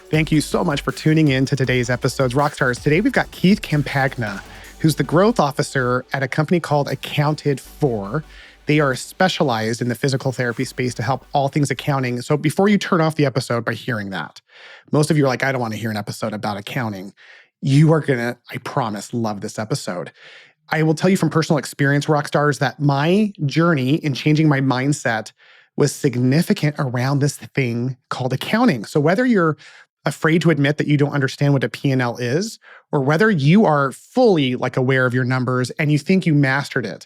Thank you so much for tuning in to today's episodes. Rockstars, today we've got Keith Campagna, who's the growth officer at a company called Accounted For. They are specialized in the physical therapy space to help all things accounting. So before you turn off the episode by hearing that, most of you are like, I don't want to hear an episode about accounting. You are going to, I promise, love this episode. I will tell you from personal experience, Rockstars, that my journey in changing my mindset was significant around this thing called accounting. So whether you're afraid to admit that you don't understand what a P&L is, or whether you are fully aware of your numbers and you think you mastered it,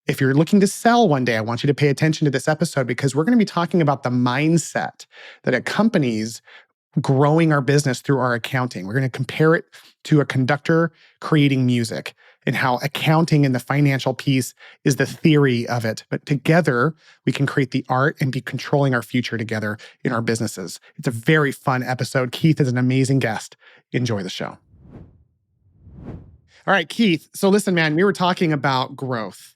if you're looking to sell one day, I want you to pay attention to this episode because we're going to be talking about the mindset that accompanies growing our business through our accounting. We're going to compare it to a conductor creating music and how accounting and the financial piece is the theory of it. But together, we can create the art and be controlling our future together in our businesses. It's a very fun episode. Keith is an amazing guest. Enjoy the show. All right, Keith. So listen, man, we were talking about growth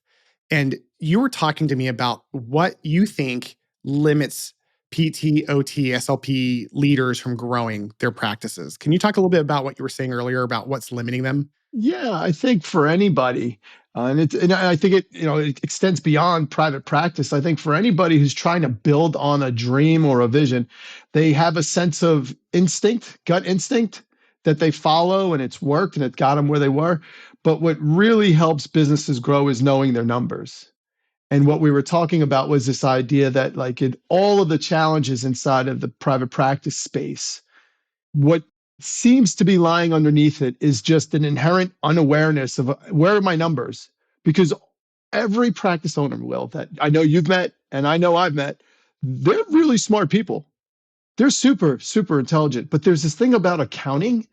and you were talking to me about what you think limits PT, OT, SLP leaders from growing their practices. Can you talk a little bit about what you were saying earlier about what's limiting them? Yeah, I think for anybody, and I think it extends beyond private practice. I think for anybody who's trying to build on a dream or a vision, they have a sense of instinct, gut instinct that they follow, and it's worked and it got them where they were. But what really helps businesses grow is knowing their numbers. And what we were talking about was this idea that, in all of the challenges inside of the private practice space, what seems to be lying underneath it is just an inherent unawareness of where are my numbers? Because every practice owner, Will, that I know you've met and I know I've met, they're really smart people. They're super, super intelligent. But there's this thing about accounting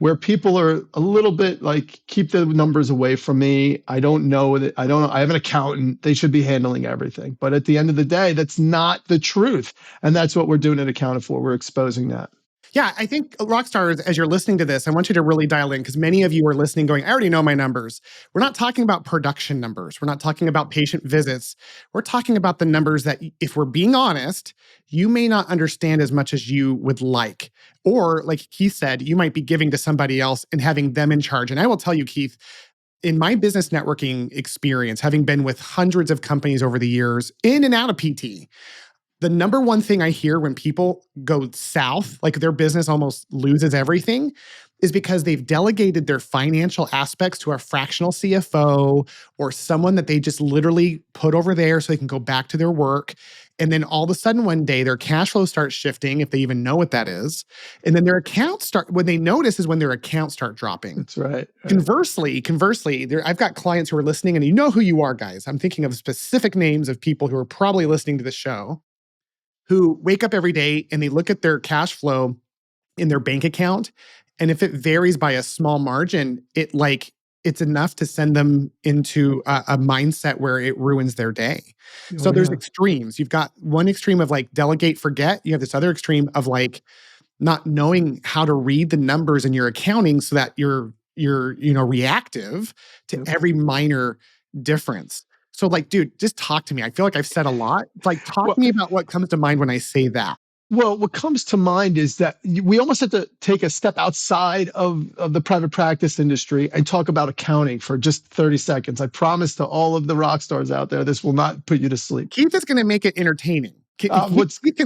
where people are a little bit keep the numbers away from me. I don't know that I have an accountant. They should be handling everything. But at the end of the day, that's not the truth. And that's what we're doing at Accounted For. We're exposing that. Yeah, I think Rockstars, as you're listening to this, I want you to really dial in because many of you are listening going, I already know my numbers. We're not talking about production numbers. We're not talking about patient visits. We're talking about the numbers that, if we're being honest, you may not understand as much as you would like. Or like Keith said, you might be giving to somebody else and having them in charge. And I will tell you, Keith, in my business networking experience, having been with hundreds of companies over the years, in and out of PT, the number one thing I hear when people go south, their business almost loses everything, is because they've delegated their financial aspects to a fractional CFO or someone that they just literally put over there so they can go back to their work. And then all of a sudden one day their cash flow starts shifting, if they even know what that is. And then their accounts when they notice is when their accounts start dropping. That's right. Conversely, I've got clients who are listening, and you know who you are, guys. I'm thinking of specific names of people who are probably listening to the show, who wake up every day and they look at their cash flow in their bank account. And if it varies by a small margin, it's enough to send them into a mindset where it ruins their day. So there's extremes. You've got one extreme of delegate, forget. You have this other extreme of not knowing how to read the numbers in your accounting so that you're reactive to every minor difference. So dude, just talk to me. I feel like I've said a lot. Talk to me about what comes to mind when I say that. Well, what comes to mind is that we almost have to take a step outside of the private practice industry and talk about accounting for just 30 seconds. I promise to all of the rock stars out there, this will not put you to sleep. Keith is going to make it entertaining. Keith can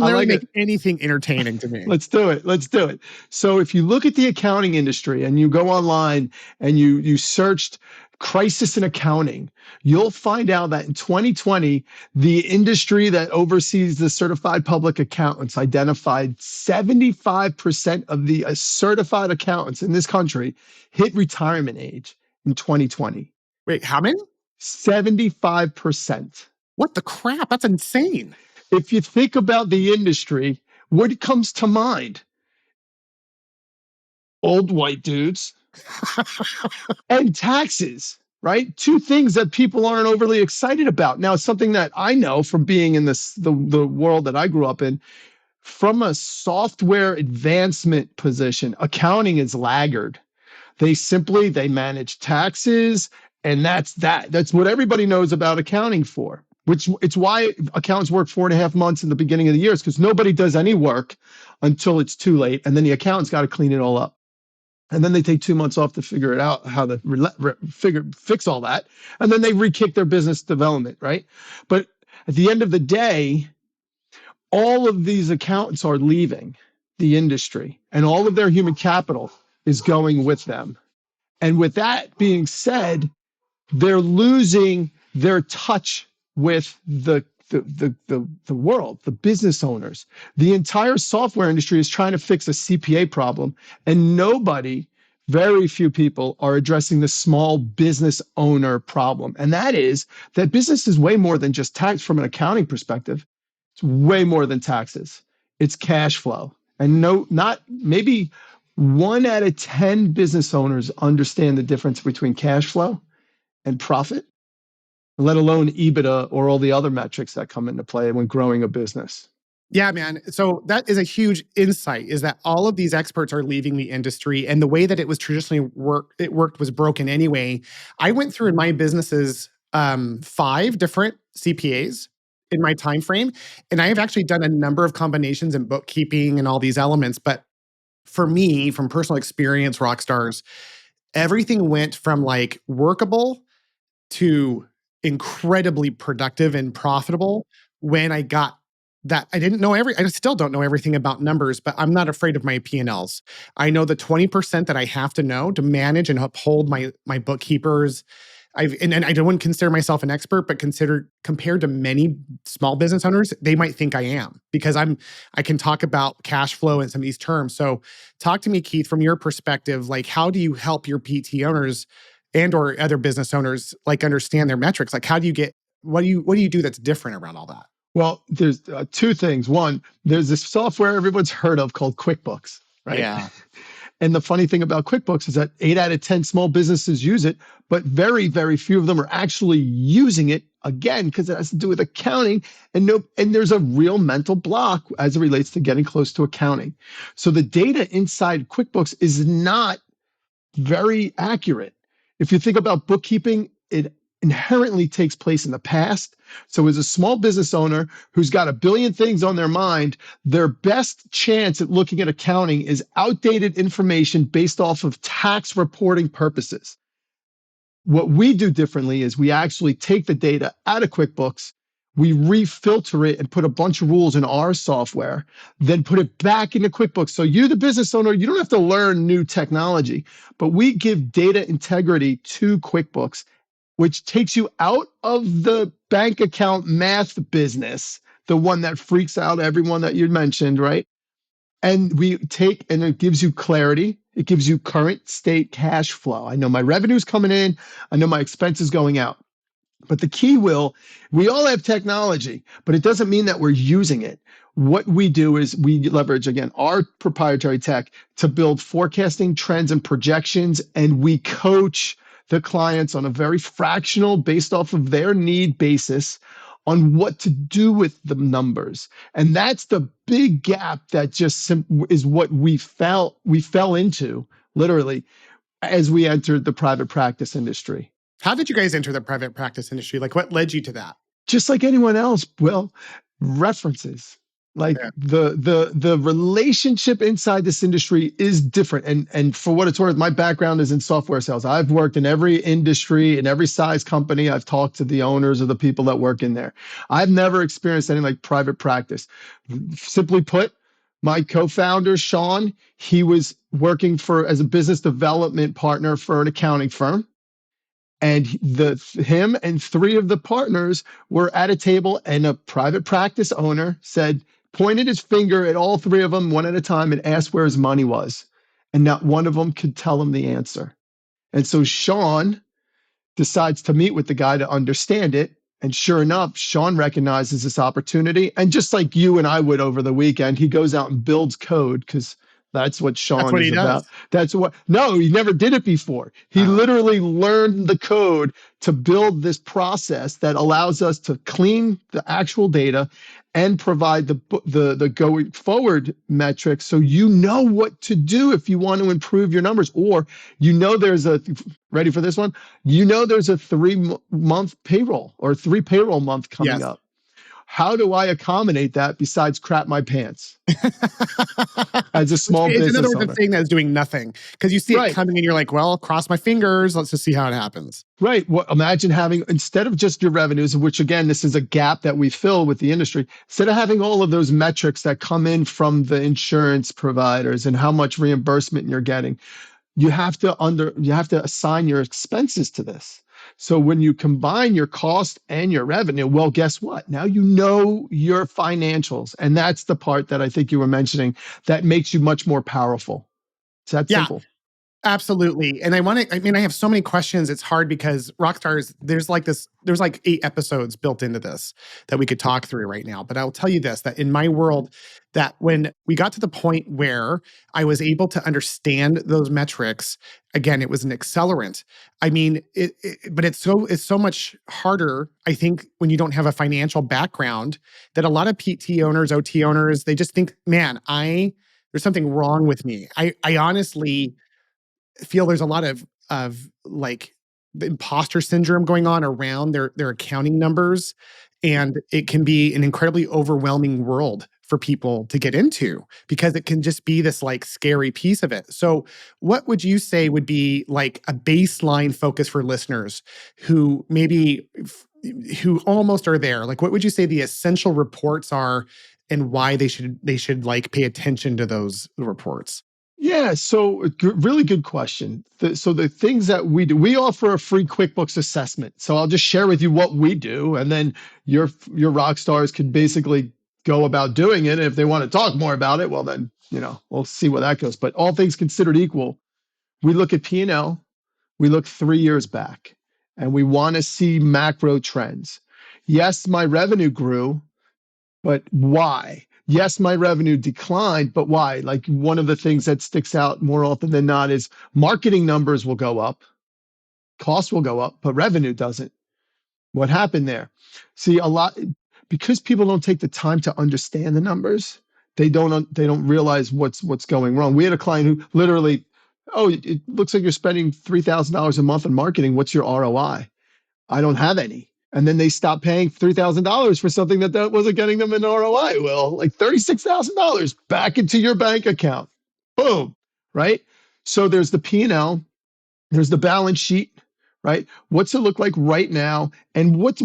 literally make anything entertaining to me. Let's do it. So if you look at the accounting industry and you go online and you searched crisis in accounting, you'll find out that in 2020, the industry that oversees the certified public accountants identified 75% of the certified accountants in this country hit retirement age in 2020. Wait, how many? 75%. What the crap? That's insane. If you think about the industry, what comes to mind? Old white dudes and taxes, right? Two things that people aren't overly excited about. Now, it's something that I know from being in the world that I grew up in. From a software advancement position, accounting is laggard. They manage taxes, and that's what everybody knows about accounting for. which it's why accountants work 4.5 months in the beginning of the year, is because nobody does any work until it's too late. And then the accountant's got to clean it all up. And then they take 2 months off to figure it out, how to fix all that. And then they re-kick their business development, right? But at the end of the day, all of these accountants are leaving the industry, and all of their human capital is going with them. And with that being said, they're losing their touch with the world, the business owners. The entire software industry is trying to fix a CPA problem, and very few people are addressing the small business owner problem. And that is that business is way more than just tax from an accounting perspective. It's way more than taxes. It's cash flow. And not maybe 1 out of 10 business owners understand the difference between cash flow and profit, let alone EBITDA or all the other metrics that come into play when growing a business. Yeah, man. So that is a huge insight, is that all of these experts are leaving the industry, and the way that it was traditionally worked was broken anyway. I went through in my businesses 5 different CPAs in my time frame, and I have actually done a number of combinations in bookkeeping and all these elements. But for me, from personal experience, rock stars, everything went from like workable to incredibly productive and profitable when I got that. I still don't know everything about numbers, but I'm not afraid of my P&Ls. I know the 20% that I have to know to manage and uphold my bookkeepers. And I don't consider myself an expert, but compared to many small business owners, they might think I am, because I can talk about cash flow and some of these terms. So talk to me, Keith, from your perspective, like how do you help your PT owners and or other business owners like understand their metrics? Like what do you do that's different around all that? Well, there's 2 things. One, there's this software everyone's heard of called QuickBooks, right? Yeah. And the funny thing about QuickBooks is that 8 out of 10 small businesses use it, but very, very few of them are actually using it, again, because it has to do with accounting, and there's a real mental block as it relates to getting close to accounting. So the data inside QuickBooks is not very accurate. If you think about bookkeeping, it inherently takes place in the past. So as a small business owner who's got a billion things on their mind, their best chance at looking at accounting is outdated information based off of tax reporting purposes. What we do differently is we actually take the data out of QuickBooks, we refilter it and put a bunch of rules in our software, then put it back into QuickBooks. So you, the business owner, you don't have to learn new technology, but we give data integrity to QuickBooks, which takes you out of the bank account math business, the one that freaks out everyone that you mentioned, right? And it gives you clarity. It gives you current state cash flow. I know my revenue's coming in. I know my expenses going out. But the key, we all have technology, but it doesn't mean that we're using it. What we do is we leverage, again, our proprietary tech to build forecasting trends and projections, and we coach the clients on a very fractional, based off of their need basis, on what to do with the numbers. And that's the big gap that just is what we fell into, literally, as we entered the private practice industry. How did you guys enter the private practice industry? Like what led you to that? Just like anyone else, well, references. Like the relationship inside this industry is different. And for what it's worth, my background is in software sales. I've worked in every industry, in every size company. I've talked to the owners or the people that work in there. I've never experienced anything like private practice. Simply put, my co-founder, Sean, he was working as a business development partner for an accounting firm. And him and 3 of the partners were at a table, and a private practice owner pointed his finger at all 3 of them one at a time and asked where his money was. And not one of them could tell him the answer. And so Sean decides to meet with the guy to understand it. And sure enough, Sean recognizes this opportunity. And just like you and I would over the weekend, he goes out and builds code, because That's what That's Sean what is he does. about. No, he never did it before. He Uh, literally learned the code to build this process that allows us to clean the actual data and provide the going forward metrics, so you know what to do if you want to improve your numbers, or there's a, ready for this one, there's a 3-month payroll or 3 payroll month coming yes. up. How do I accommodate that besides crap my pants as a Which small is, in other business words, it's owner? saying that is doing nothing because you see it Right. coming and you're like, well, cross my fingers. Let's just see how it happens. Right. Well, imagine having, instead of just your revenues, which again, this is a gap that we fill with the industry, instead of having all of those metrics that come in from the insurance providers and how much reimbursement you're getting, you have to assign your expenses to this. So when you combine your cost and your revenue, well, guess what? Now you know your financials. And that's the part that I think you were mentioning that makes you much more powerful. It's that Yeah. simple. Absolutely. And I have so many questions. It's hard because Rockstars, there's like 8 episodes built into this that we could talk through right now. But I'll tell you this, that in my world, that when we got to the point where I was able to understand those metrics, again, it was an accelerant. I mean, but it's so much harder, I think, when you don't have a financial background, that a lot of PT owners, OT owners, they just think, man, there's something wrong with me. I honestly feel there's a lot of like the imposter syndrome going on around their accounting numbers, and it can be an incredibly overwhelming world for people to get into because it can just be this like scary piece of it. So what would you say would be like a baseline focus for listeners who who almost are there? Like what would you say the essential reports are and why they should like pay attention to those reports? Yeah, so really good question. So the things that we do, we offer a free QuickBooks assessment. So I'll just share with you what we do, and then your rock stars can basically go about doing it. And if they want to talk more about it, well then, we'll see where that goes. But all things considered equal, we look at P&L, we look 3 years back, and we want to see macro trends. Yes, my revenue grew, but why? Yes, my revenue declined, but why? Like one of the things that sticks out more often than not is marketing numbers will go up, costs will go up, but revenue doesn't. What happened there? See, a lot, because people don't take the time to understand the numbers, they don't realize what's going wrong. We had a client who literally, oh, it looks like you're spending $3,000 a month on marketing. What's your ROI? I don't have any. And then they stopped paying $3,000 for something that wasn't getting them an ROI. Well, like $36,000 back into your bank account. Boom. Right. So there's the P&L, there's the balance sheet, right? What's it look like right now? And what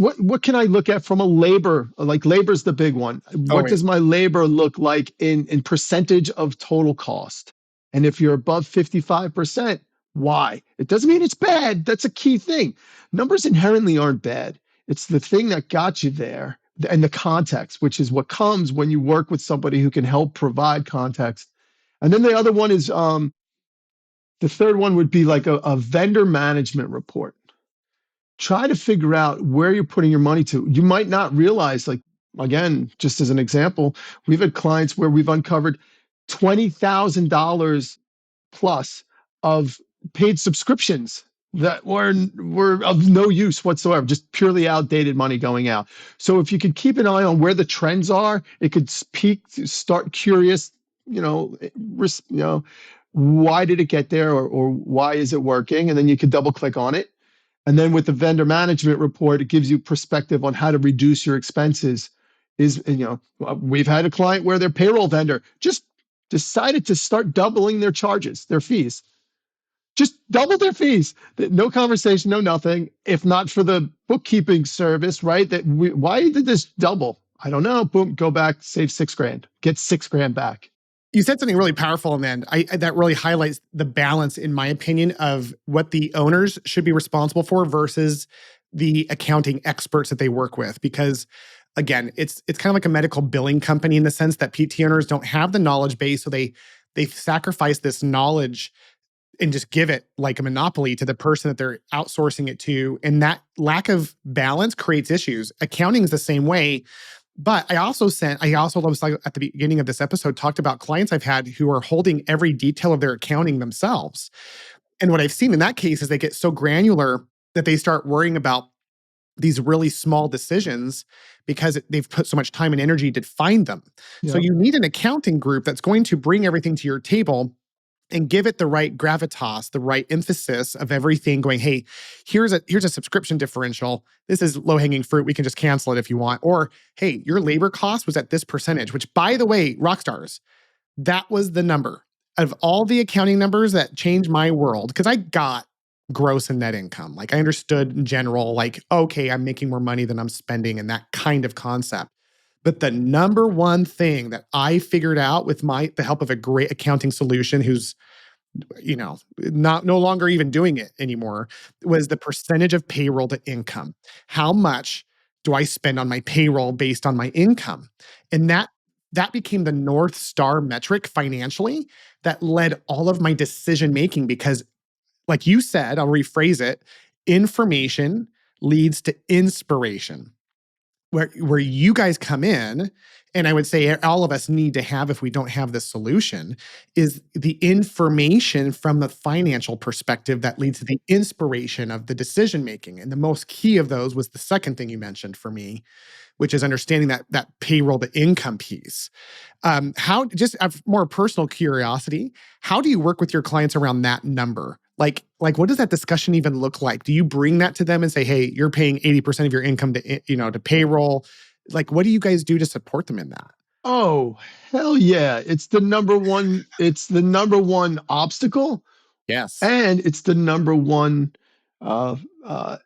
can I look at from a labor? Like labor's the big one. What Always. does my labor look like in percentage of total cost? And if you're above 55%, why? It doesn't mean it's bad. That's a key thing. Numbers inherently aren't bad. It's the thing that got you there and the context, which is what comes when you work with somebody who can help provide context. And then the other one is the third one would be like a vendor management report. Try to figure out where you're putting your money to. You might not realize, like, again, just as an example, we've had clients where we've uncovered $20,000 plus of paid subscriptions that were of no use whatsoever, just purely outdated money going out. So if you could keep an eye on where the trends are, it could start curious, why did it get there, or why is it working? And then you could double click on it. And then with the vendor management report, it gives you perspective on how to reduce your expenses. We've had a client where their payroll vendor just decided to start doubling their charges, their fees. Just double their fees. No conversation, no nothing. If not for the bookkeeping service, right? Why did this double? I don't know. Boom, go back, save $6,000, get $6,000 back. You said something really powerful, and then that really highlights the balance, in my opinion, of what the owners should be responsible for versus the accounting experts that they work with. Because again, it's kind of like a medical billing company in the sense that PT owners don't have the knowledge base, so they sacrifice this knowledge and just give it like a monopoly to the person that they're outsourcing it to. And that lack of balance creates issues. Accounting is the same way. But I also was like at the beginning of this episode, talked about clients I've had who are holding every detail of their accounting themselves. And what I've seen in that case is they get so granular that they start worrying about these really small decisions because they've put so much time and energy to find them. So Yep. you need an accounting group that's going to bring everything to your table and give it the right gravitas, the right emphasis of everything going, hey, here's a subscription differential. This is low-hanging fruit. We can just cancel it if you want. Or, hey, your labor cost was at this percentage, which by the way, rock stars, that was the number of all the accounting numbers that changed my world. Because I got gross and net income. Like I understood in general, like, okay, I'm making more money than I'm spending and that kind of concept. But the number one thing that I figured out with the help of a great accounting solution who's, not no longer even doing it anymore, was the percentage of payroll to income. How much do I spend on my payroll based on my income? And that became the North Star metric financially that led all of my decision making because, like you said, I'll rephrase it, information leads to inspiration. Where you guys come in, and I would say all of us need to have if we don't have the solution, is the information from the financial perspective that leads to the inspiration of the decision making. And the most key of those was the second thing you mentioned for me, which is understanding that payroll to income piece. How just out of more personal curiosity, how do you work with your clients around that number? Like what does that discussion even look like? Do you bring that to them and say, hey, you're paying 80% of your income to payroll? Like, what do you guys do to support them in that? Oh, hell yeah. It's the number one obstacle, Yes. and it's the number one uh uh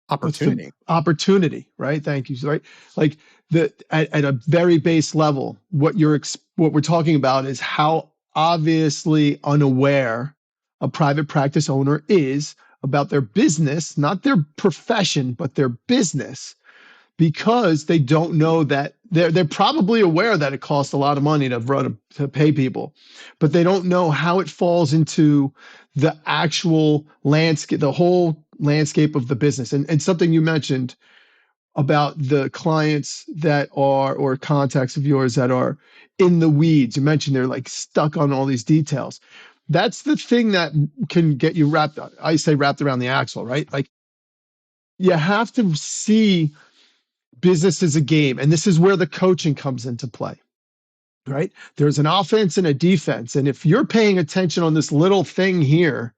what's the Opportunity. opportunity, right? Thank you. Right. Like at a very base level, what we're talking about is how obviously unaware a private practice owner is about their business, not their profession, but their business, because they don't know that they're probably aware that it costs a lot of money to pay people, but they don't know how it falls into the actual landscape, the whole landscape of the business. And something you mentioned about the clients that are, or contacts of yours that are in the weeds. You mentioned they're like stuck on all these details. That's the thing that can get you I say wrapped around the axle, right? Like you have to see business is a game. And this is where the coaching comes into play, right? There's an offense and a defense. And if you're paying attention on this little thing here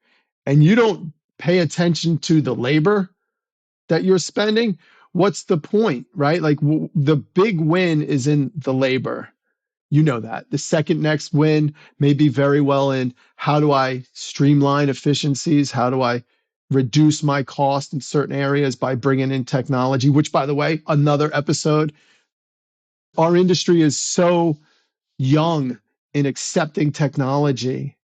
and you don't pay attention to the labor that you're spending, what's the point, right? Like the big win is in the labor. You know that. The second next win may be very well in how do I streamline efficiencies? How do I reduce my cost in certain areas by bringing in technology, which, by the way, another episode. Our industry is so young in accepting technology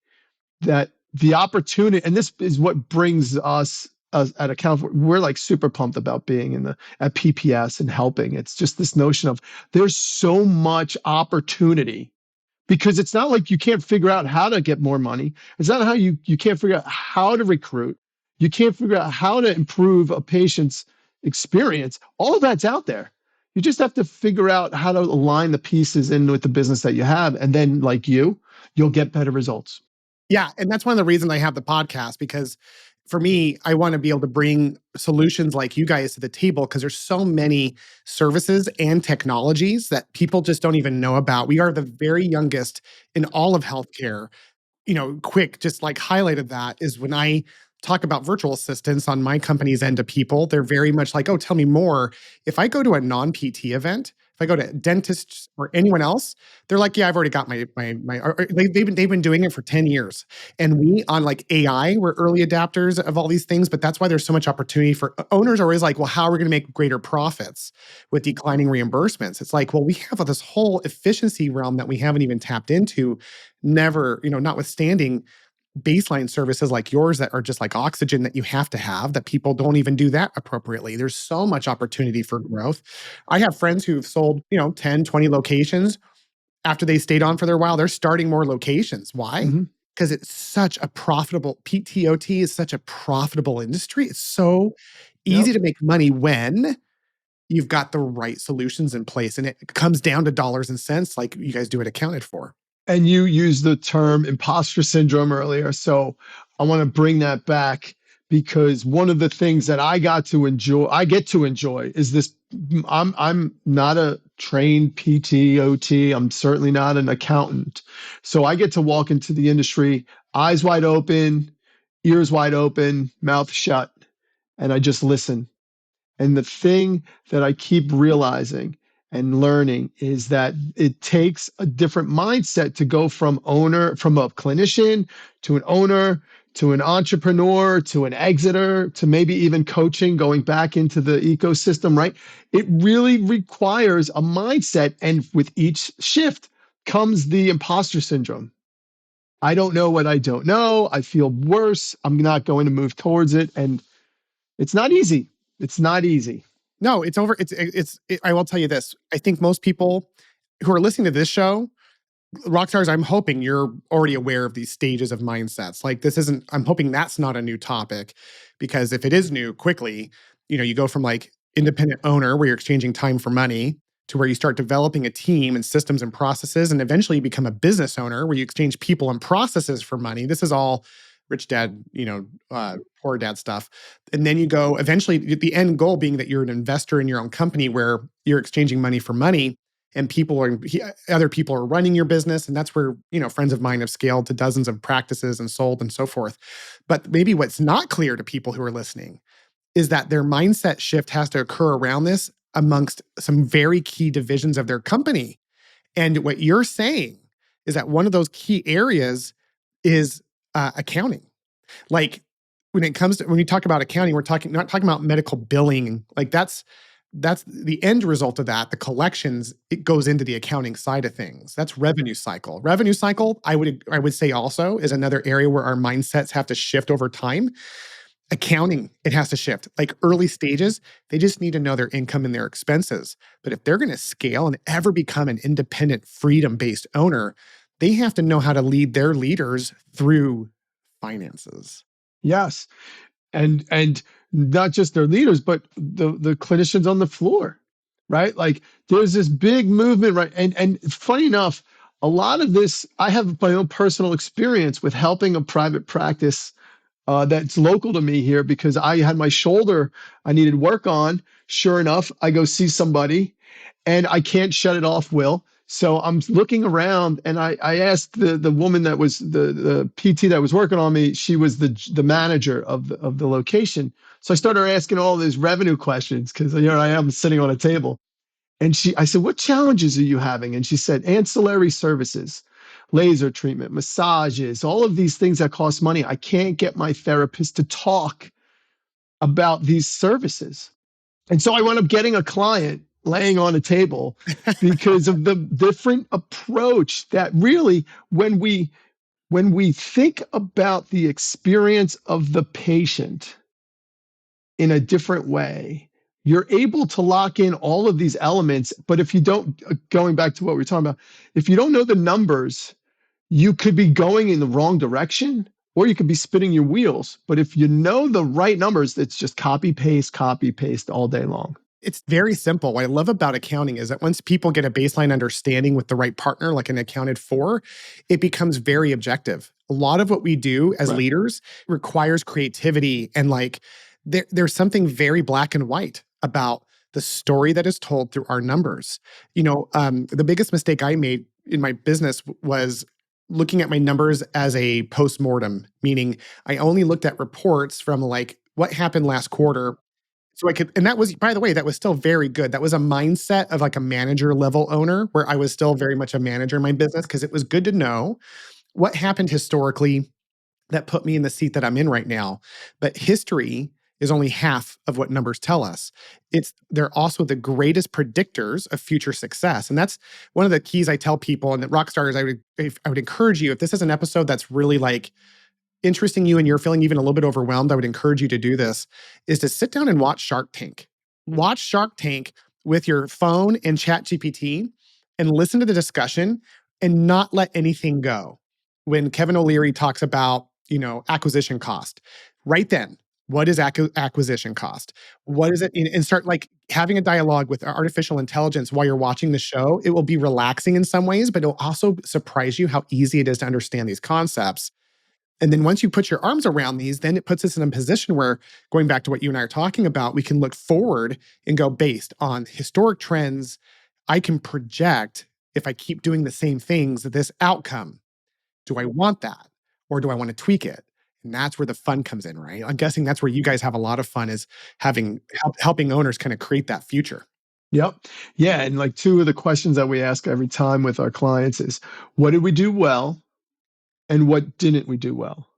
that the opportunity, and this is what brings us at account, we're like super pumped about being at PPS and helping. It's just this notion of there's so much opportunity, because it's not like you can't figure out how to get more money. It's not how you can't figure out how to recruit. You can't figure out how to improve a patient's experience. All of that's out there. You just have to figure out how to align the pieces in with the business that you have. And then, like you'll get better results. Yeah. And that's one of the reasons I have the podcast, because for me, I want to be able to bring solutions like you guys to the table because there's so many services and technologies that people just don't even know about. We are the very youngest in all of healthcare. Quick, just like highlighted that is when I talk about virtual assistants on my company's end to people, they're very much like, oh, tell me more. If I go to a non-PT event, if I go to dentists or anyone else, they're like, yeah, I've already got they've been doing it for 10 years. And we on like AI, we're early adapters of all these things, but that's why there's so much opportunity for owners are always like, well, how are we going to make greater profits with declining reimbursements? It's like, well, we have this whole efficiency realm that we haven't even tapped into, never, notwithstanding baseline services like yours that are just like oxygen that you have to have, that people don't even do that appropriately. There's so much opportunity for growth. I have friends who've sold, 10, 20 locations. After they stayed on for their while, they're starting more locations. Why? Mm-hmm. Because it's such a profitable, PTOT is such a profitable industry. It's so Yep. easy to make money when you've got the right solutions in place. And it comes down to dollars and cents, like you guys do it accounted for. And you used the term imposter syndrome earlier. So I want to bring that back because one of the things that I get to enjoy is this. I'm not a trained PT, OT. I'm certainly not an accountant. So I get to walk into the industry, eyes wide open, ears wide open, mouth shut, and I just listen. And the thing that I keep realizing and learning is that it takes a different mindset to go from a clinician to an owner, to an entrepreneur, to an exiter, to maybe even coaching, going back into the ecosystem, right? It really requires a mindset. And with each shift comes the imposter syndrome. I don't know what I don't know. I feel worse. I'm not going to move towards it. And it's not easy. It's not easy. No, it's over. I will tell you this. I think most people who are listening to this show, rock stars, I'm hoping you're already aware of these stages of mindsets. Like I'm hoping that's not a new topic, because if it is new, quickly, you go from like independent owner where you're exchanging time for money to where you start developing a team and systems and processes, and eventually you become a business owner where you exchange people and processes for money. This is all rich dad, poor dad stuff. And then you go eventually, the end goal being that you're an investor in your own company where you're exchanging money for money, and other people are running your business. And that's where, friends of mine have scaled to dozens of practices and sold and so forth. But maybe what's not clear to people who are listening is that their mindset shift has to occur around this amongst some very key divisions of their company. And what you're saying is that one of those key areas is accounting. Like when you talk about accounting, we're not talking about medical billing. Like that's the end result of that. The collections, it goes into the accounting side of things. That's revenue cycle. Revenue cycle, I would say also is another area where our mindsets have to shift over time. Accounting, it has to shift. Like early stages, they just need to know their income and their expenses. But if they're going to scale and ever become an independent, freedom-based owner, they have to know how to lead their leaders through finances. Yes. And not just their leaders, but the clinicians on the floor, right? Like there's this big movement, right? And funny enough, a lot of this, I have my own personal experience with helping a private practice that's local to me here because I had my shoulder I needed work on. Sure enough, I go see somebody and I can't shut it off, Will. So I'm looking around and I asked the woman that was the PT that was working on me, she was the manager of the location. So I started asking all these revenue questions because here I am sitting on a table. And I said, what challenges are you having? And she said, ancillary services, laser treatment, massages, all of these things that cost money. I can't get my therapist to talk about these services. And so I wound up getting a client laying on a table because of the different approach that really, when we think about the experience of the patient in a different way, you're able to lock in all of these elements. But if you don't, going back to what we were talking about, if you don't know the numbers, you could be going in the wrong direction or you could be spinning your wheels. But if you know the right numbers, it's just copy, paste all day long. It's very simple. What I love about accounting is that once people get a baseline understanding with the right partner, like an accounted for, it becomes very objective. A lot of what we do as Right. leaders requires creativity, and like there's something very black and white about the story that is told through our numbers. The biggest mistake I made in my business was looking at my numbers as a post-mortem, meaning I only looked at reports from like what happened last quarter. So I could, and that was, by the way, that was still very good. That was a mindset of like a manager level owner where I was still very much a manager in my business because it was good to know what happened historically that put me in the seat that I'm in right now. But history is only half of what numbers tell us. They're also the greatest predictors of future success. And that's one of the keys I tell people, and that rock stars, I would encourage you, if this is an episode that's really like interesting you and you're feeling even a little bit overwhelmed, I would encourage you to do this, is to sit down and watch Shark Tank. Watch Shark Tank with your phone and Chat GPT and listen to the discussion and not let anything go. When Kevin O'Leary talks about, acquisition cost, right then, What is acquisition cost? What is it? And start like having a dialogue with artificial intelligence while you're watching the show. It will be relaxing in some ways, but it'll also surprise you how easy it is to understand these concepts. And then once you put your arms around these, then it puts us in a position where, going back to what you and I are talking about, we can look forward and go based on historic trends. I can project, if I keep doing the same things, this outcome. Do I want that? Or do I want to tweak it? And that's where the fun comes in, right? I'm guessing that's where you guys have a lot of fun, is helping owners kind of create that future. Yep. Yeah. And like two of the questions that we ask every time with our clients is, what did we do well? And what didn't we do well?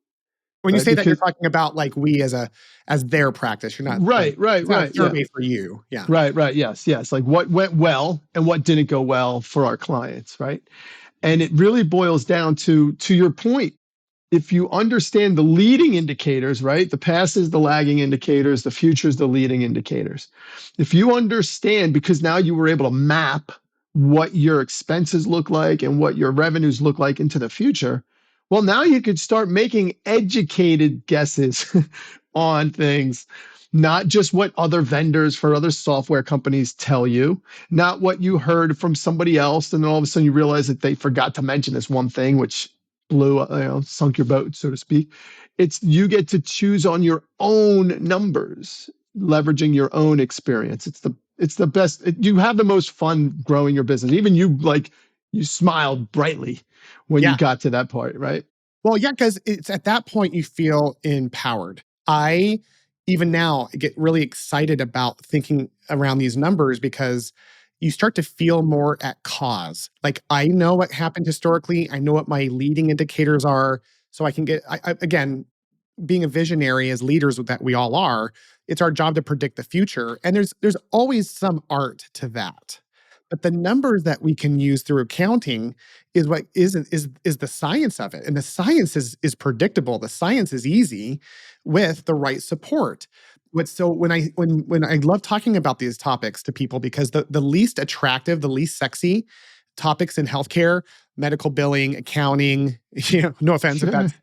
When you Right. say that, you're Because, talking about like we as their practice. You're not like, right, right, it's not a right. Yeah. survey for you. Yeah. Right, right. Yes, yes. Like what went well and what didn't go well for our clients. Right. And it really boils down to your point, if you understand the leading indicators, right? The past is the lagging indicators, the future is the leading indicators. If you understand, because now you were able to map what your expenses look like and what your revenues look like into the future, well, now you could start making educated guesses on things, not just what other vendors for other software companies tell you, not what you heard from somebody else. And then all of a sudden you realize that they forgot to mention this one thing, which sunk your boat, so to speak. It's you get to choose on your own numbers, leveraging your own experience. It's the best. You have the most fun growing your business. Even you smiled brightly when you Yeah. got to that part, right? Well, yeah, because it's at that point you feel empowered. I even now get really excited about thinking around these numbers because you start to feel more at cause. Like I know what happened historically. I know what my leading indicators are. So I can get, again, being a visionary as leaders that we all are, it's our job to predict the future. And there's always some art to that. But the numbers that we can use through accounting is what is the science of it. And the science is predictable. The science is easy with the right support. When I love talking about these topics to people, because the least attractive, the least sexy topics in healthcare, medical billing, accounting, no offense if that's,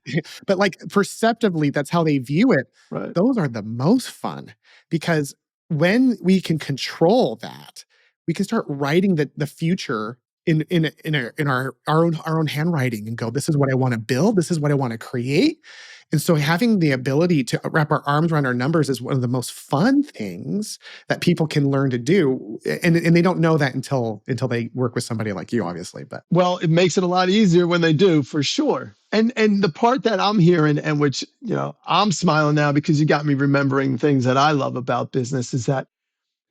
but like perceptively, that's how they view it. Right. Those are the most fun because when we can control that, we can start writing the future in our own handwriting and go, this is what I want to build, this is what I want to create. And so having the ability to wrap our arms around our numbers is one of the most fun things that people can learn to do. And they don't know that until they work with somebody like you, obviously. But Well, it makes it a lot easier when they do, for sure. And the part that I'm hearing, and which I'm smiling now because you got me remembering things that I love about business, is that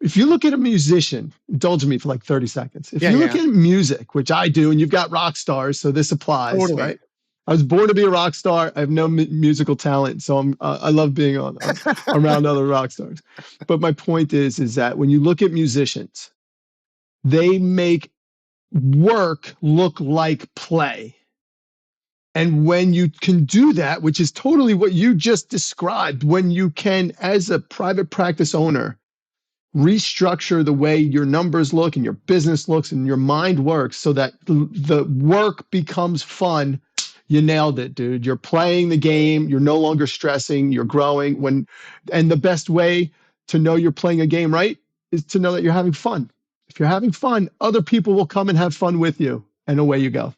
if you look at a musician, indulge me for like 30 seconds. If yeah, you yeah, look yeah. at music, which I do, and you've got rock stars, so this applies, Totally. right? I was born to be a rock star. I have no musical talent, so I love being around other rock stars. But my point is that when you look at musicians, they make work look like play. And when you can do that, which is totally what you just described, when you can, as a private practice owner, restructure the way your numbers look and your business looks and your mind works so that the work becomes fun, you nailed it, dude. You're playing the game. You're no longer stressing. You're growing. And the best way to know you're playing a game right is to know that you're having fun. If you're having fun, other people will come and have fun with you, and away you go.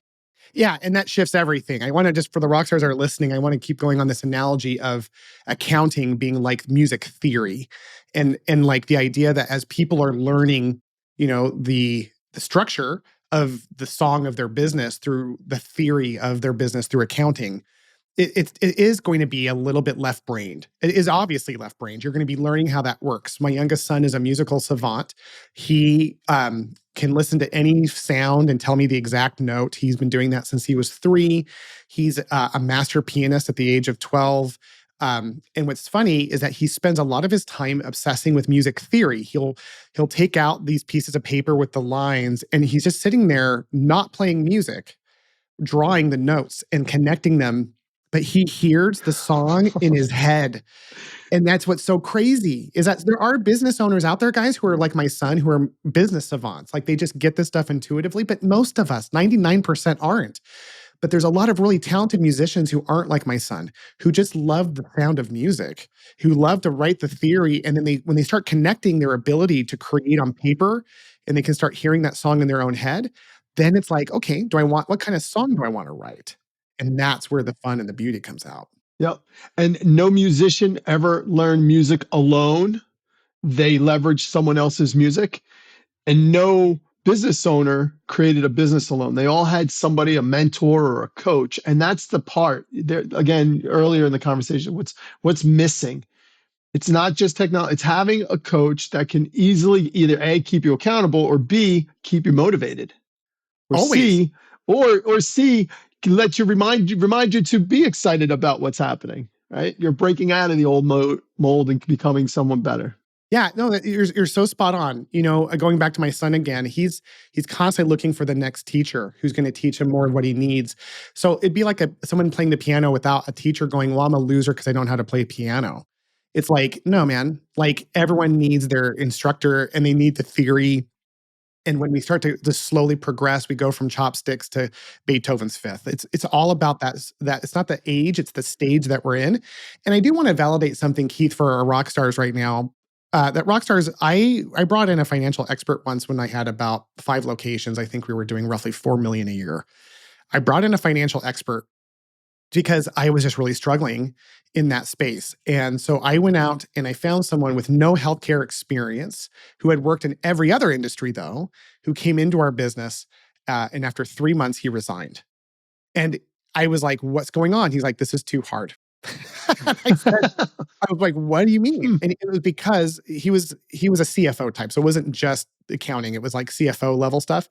Yeah, and that shifts everything. I want to just, for the rock stars that are listening, I want to keep going on this analogy of accounting being like music theory, and like the idea that as people are learning, the structure of the song of their business through the theory of their business through accounting, it is going to be a little bit left-brained. It is obviously left-brained. You're going to be learning how that works. My youngest son is a musical savant. He can listen to any sound and tell me the exact note. He's been doing that since he was 3. He's a master pianist at the age of 12. And what's funny is that he spends a lot of his time obsessing with music theory. He'll take out these pieces of paper with the lines, and he's just sitting there not playing music, drawing the notes and connecting them, but he hears the song in his head. And that's what's so crazy, is that there are business owners out there, guys, who are like my son, who are business savants. Like they just get this stuff intuitively, but most of us, 99%, aren't. But there's a lot of really talented musicians who aren't like my son, who just love the sound of music, who love to write the theory. And then when they start connecting their ability to create on paper and they can start hearing that song in their own head, then it's like, okay, what kind of song do I want to write? And that's where the fun and the beauty comes out. Yep. And no musician ever learned music alone. They leveraged someone else's music, and no business owner created a business alone. They all had somebody, a mentor or a coach. And that's the part there. Again, earlier in the conversation, what's missing? It's not just technology. It's having a coach that can easily either A, keep you accountable, or B, keep you motivated, or Always. C, or C, let you remind you to be excited about what's happening. Right? You're breaking out of the old mold and becoming someone better. Yeah, no, you're so spot on. Going back to my son again, he's constantly looking for the next teacher who's going to teach him more of what he needs. So it'd be like someone playing the piano without a teacher going, "Well, I'm a loser because I don't know how to play piano." It's like, no, man. Like everyone needs their instructor and they need the theory. And when we start to slowly progress, we go from chopsticks to Beethoven's Fifth. It's all about that it's not the age, it's the stage that we're in. And I do want to validate something, Keith, for our rock stars right now. That rock stars, I brought in a financial expert once when I had about 5 locations. I think we were doing roughly 4 million a year. I brought in a financial expert because I was just really struggling in that space. And so I went out and I found someone with no healthcare experience who had worked in every other industry, though, who came into our business. And after 3 months, he resigned. And I was like, "What's going on?" He's like, "This is too hard." I was like, "What do you mean?" Hmm. And it was because he was a CFO type, so it wasn't just accounting, it was like CFO level stuff.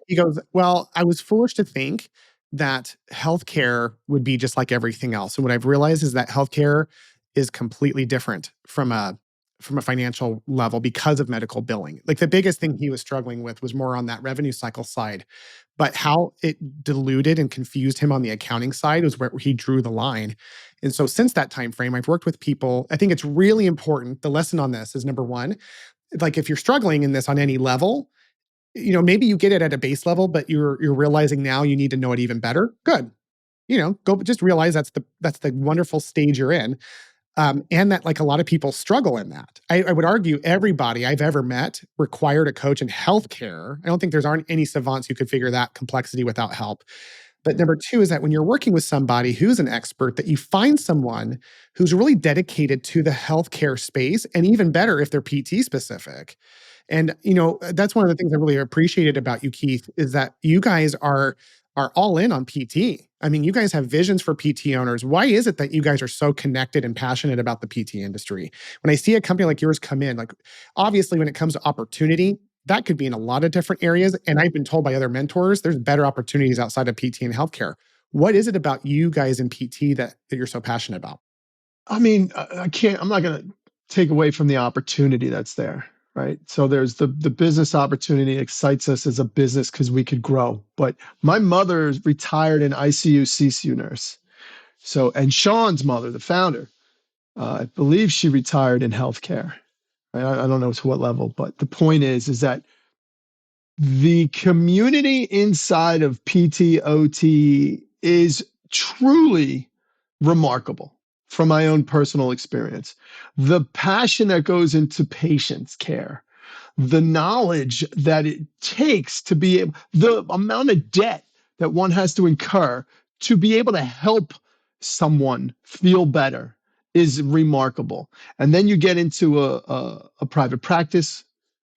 He goes, "Well, I was foolish to think that healthcare would be just like everything else. And what I've realized is that healthcare is completely different from a financial level because of medical billing." Like the biggest thing he was struggling with was more on that revenue cycle side, but how it diluted and confused him on the accounting side was where he drew the line. And so since that time frame, I've worked with people. I think it's really important. The lesson on this is number one, like if you're struggling in this on any level, maybe you get it at a base level, but you're realizing now you need to know it even better. Good. Go just realize that's the wonderful stage you're in. And that like a lot of people struggle in that. I would argue everybody I've ever met required a coach in healthcare. I don't think aren't any savants who could figure that complexity without help. But number two is that when you're working with somebody who's an expert, that you find someone who's really dedicated to the healthcare space, and even better if they're PT specific. And that's one of the things I really appreciated about you, Keith, is that you guys are all in on PT. I mean, you guys have visions for PT owners. Why is it that you guys are so connected and passionate about the PT industry? When I see a company like yours come in, like obviously when it comes to opportunity, that could be in a lot of different areas. And I've been told by other mentors, there's better opportunities outside of PT and healthcare. What is it about you guys in PT that you're so passionate about? I mean, I can't. I'm not going to take away from the opportunity that's there, right? So there's the business opportunity excites us as a business because we could grow. But my mother's retired in ICU, CCU nurse. So, and Sean's mother, the founder, I believe she retired in healthcare. Right? I don't know to what level, but the point is that the community inside of PTOT is truly remarkable from my own personal experience. The passion that goes into patients' care, the knowledge that it takes to be able, the amount of debt that one has to incur to be able to help someone feel better is remarkable. And then you get into a private practice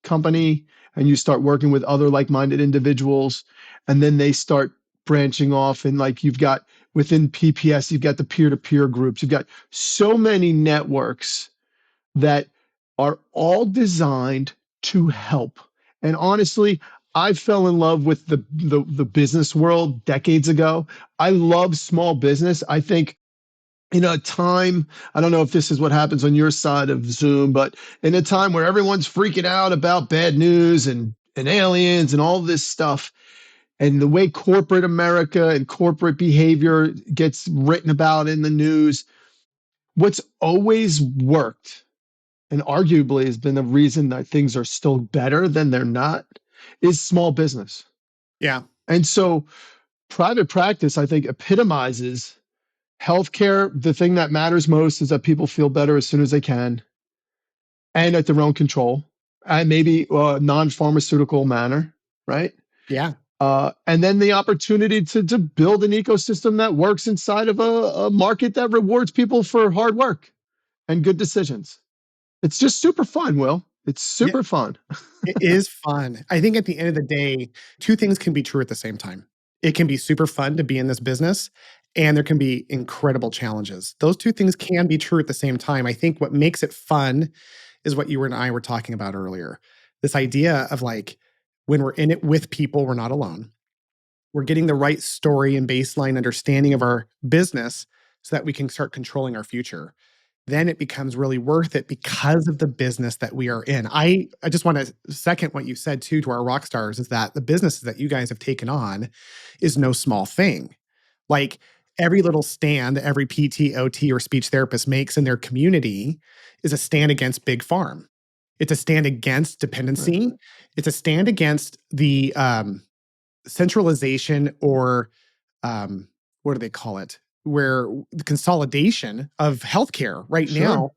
company and you start working with other like-minded individuals, and then they start branching off, and like you've got within PPS you've got the peer-to-peer groups, you've got so many networks that are all designed to help. And honestly, I fell in love with the business world decades ago. I love small business. I think in a time, I don't know if this is what happens on your side of Zoom, but in a time where everyone's freaking out about bad news and aliens and all this stuff, and the way corporate America and corporate behavior gets written about in the news, what's always worked and arguably has been the reason that things are still better than they're not is small business. Yeah. And so private practice, I think, epitomizes healthcare. The thing that matters most is that people feel better as soon as they can and at their own control and maybe non-pharmaceutical manner, right? Yeah. And then the opportunity to build an ecosystem that works inside of a market that rewards people for hard work and good decisions. It's just super fun, Will. It's Yeah. super fun. It is fun. I think at the end of the day, two things can be true at the same time. It can be super fun to be in this business, and there can be incredible challenges. Those two things can be true at the same time. I think what makes it fun is what you and I were talking about earlier. This idea of like when we're in it with people, we're not alone. We're getting the right story and baseline understanding of our business so that we can start controlling our future. Then it becomes really worth it because of the business that we are in. I just want to second what you said too to our rock stars is that the businesses that you guys have taken on is no small thing. Like every little stand that every PT, OT, or speech therapist makes in their community is a stand against big farm. It's a stand against Right. dependency. It's a stand against the centralization or what do they call it? Where the consolidation of healthcare right Sure. now,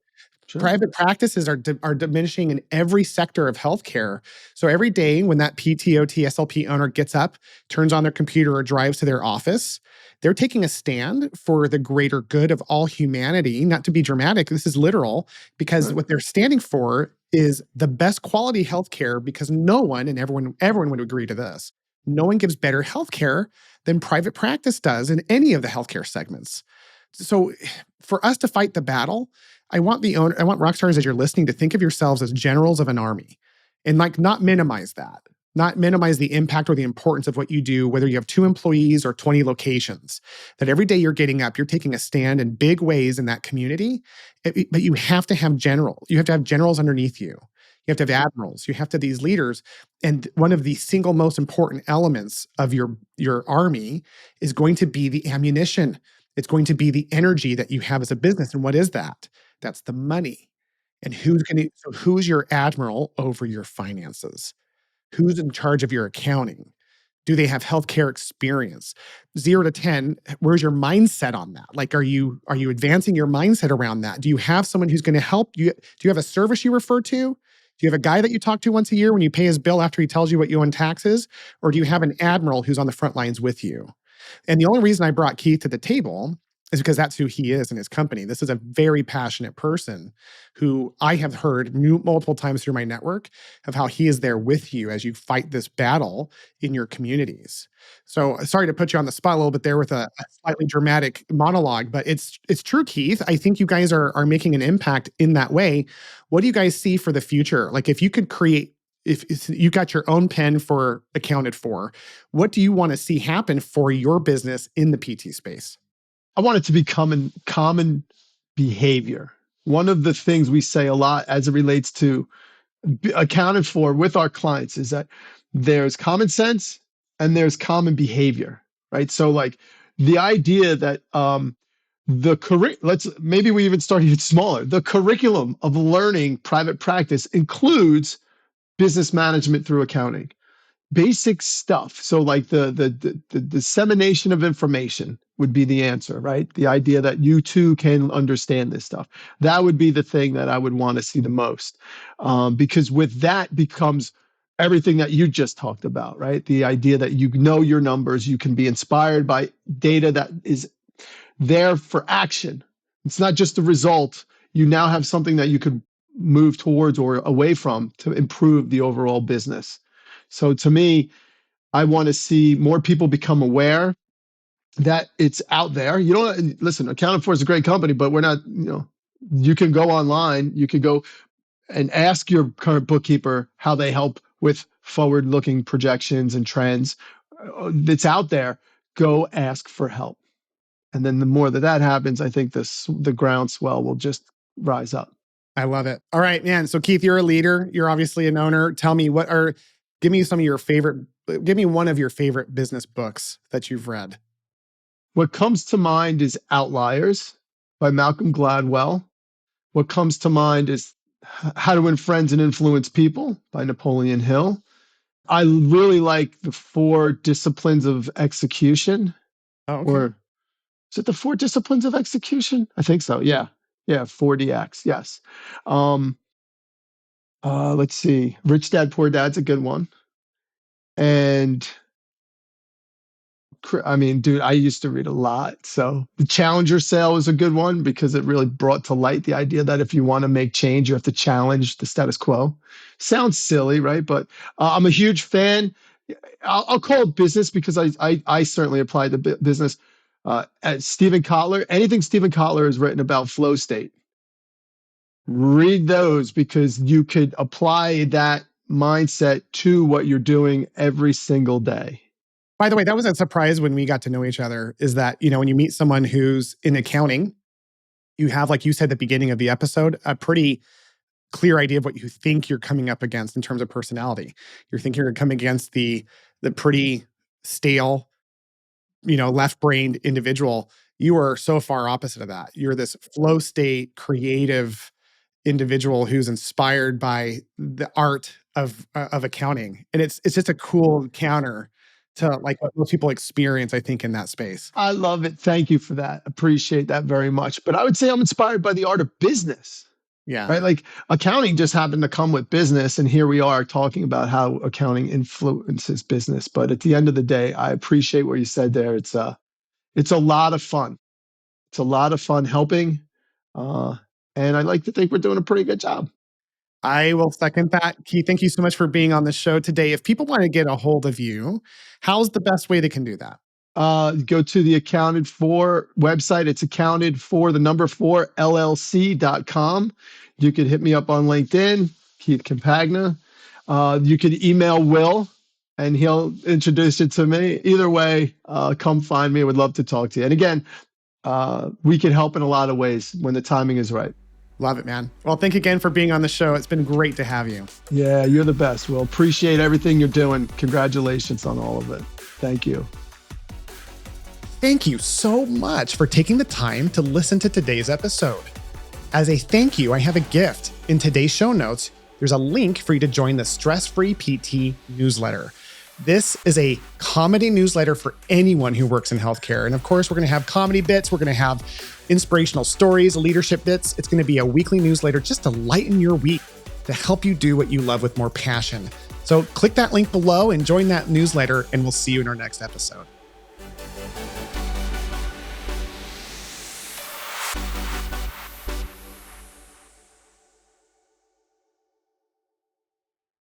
Sure. private practices are diminishing in every sector of healthcare. So every day when that PTOT SLP owner gets up, turns on their computer or drives to their office, they're taking a stand for the greater good of all humanity. Not to be dramatic, this is literal, because Right. what they're standing for is the best quality healthcare because no one, and everyone would agree to this, no one gives better healthcare than private practice does in any of the healthcare segments. So for us to fight the battle, I want rockstars as you're listening to think of yourselves as generals of an army and like not minimize that, not minimize the impact or the importance of what you do, whether you have 2 employees or 20 locations, that every day you're getting up, you're taking a stand in big ways in that community. But you have to have you have to have generals underneath you. You have to have admirals. You have to have these leaders. And one of the single most important elements of your army is going to be the ammunition. It's going to be the energy that you have as a business. And what is that? That's the money. And who's your admiral over your finances? Who's in charge of your accounting? Do they have healthcare experience? 0 to 10, where's your mindset on that? Like, are you advancing your mindset around that? Do you have someone who's going to help you? Do you have a service you refer to? Do you have a guy that you talk to once a year when you pay his bill after he tells you what you owe in taxes? Or do you have an admiral who's on the front lines with you? And the only reason I brought Keith to the table is because that's who he is in his company. This is a very passionate person who I have heard multiple times through my network of how he is there with you as you fight this battle in your communities. So sorry to put you on the spot a little bit there with a slightly dramatic monologue, but it's true, Keith. I think you guys are making an impact in that way. What do you guys see for the future? Like if you could create if you got your own pen for accounted for, what do you want to see happen for your business in the PT space? I want it to be common behavior. One of the things we say a lot as it relates to accounted for with our clients is that there's common sense and there's common behavior, right? So like the idea that let's maybe we even start even smaller. The curriculum of learning private practice includes business management through accounting, basic stuff. So like the dissemination of information would be the answer, right? The idea that you too can understand this stuff. That would be the thing that I would want to see the most, because with that becomes everything that you just talked about, right? The idea that you know your numbers, you can be inspired by data that is there for action. It's not just a result. You now have something that you could move towards or away from to improve the overall business. So to me, I want to see more people become aware that it's out there. You don't listen, Accounted For is a great company, but we're not, you can go online, you can go and ask your current bookkeeper how they help with forward-looking projections and trends. It's out there. Go ask for help. And then the more that happens, I think the groundswell will just rise up. I love it. All right, man. So Keith, you're a leader. You're obviously an owner. Tell me give me some of your favorite, give me one of your favorite business books that you've read. What comes to mind is Outliers by Malcolm Gladwell. What comes to mind is How to Win Friends and Influence People by Napoleon Hill. I really like the 4 disciplines of execution, Oh, okay. or is it the 4 disciplines of execution? I think so. Yeah. Yeah. 4DX. Yes. Um, let's see. Rich Dad, Poor Dad's a good one. And I mean, dude, I used to read a lot. So the Challenger sale is a good one because it really brought to light the idea that if you want to make change, you have to challenge the status quo. Sounds silly, right? But I'm a huge fan. I'll call it business because I certainly applied to business. At Stephen Kotler, anything Stephen Kotler has written about flow state, read those because you could apply that mindset to what you're doing every single day. By the way, that was a surprise when we got to know each other, is that, when you meet someone who's in accounting, you have, like you said at the beginning of the episode, a pretty clear idea of what you think you're coming up against in terms of personality. You're thinking you're coming against the pretty stale, left-brained individual. You are so far opposite of that. You're this flow state, creative individual who's inspired by the art of accounting, and it's just a cool counter to like what most people experience, I think, in that space. I love it. Thank you for that. Appreciate that very much. But I would say I'm inspired by the art of business, Yeah. right? Like accounting just happened to come with business. And here we are talking about how accounting influences business. But at the end of the day, I appreciate what you said there. It's a lot of fun. It's a lot of fun helping. Uh, and I like to think we're doing a pretty good job. I will second that. Keith, thank you so much for being on the show today. If people want to get a hold of you, how's the best way they can do that? Go to the Accounted For website. It's accounted for the number 4 LLC.com. You could hit me up on LinkedIn, Keith Campagna. You could email Will and he'll introduce you to me. Either way, come find me. I would love to talk to you. And again, we can help in a lot of ways when the timing is right. Love it, man. Well, thank you again for being on the show. It's been great to have you. Yeah, you're the best, Will. Appreciate everything you're doing. Congratulations on all of it. Thank you. Thank you so much for taking the time to listen to today's episode. As a thank you, I have a gift. In today's show notes, there's a link for you to join the Stress-Free PT newsletter. This is a comedy newsletter for anyone who works in healthcare. And of course, we're going to have comedy bits. We're going to have inspirational stories, leadership bits. It's going to be a weekly newsletter just to lighten your week, to help you do what you love with more passion. So click that link below and join that newsletter, and we'll see you in our next episode.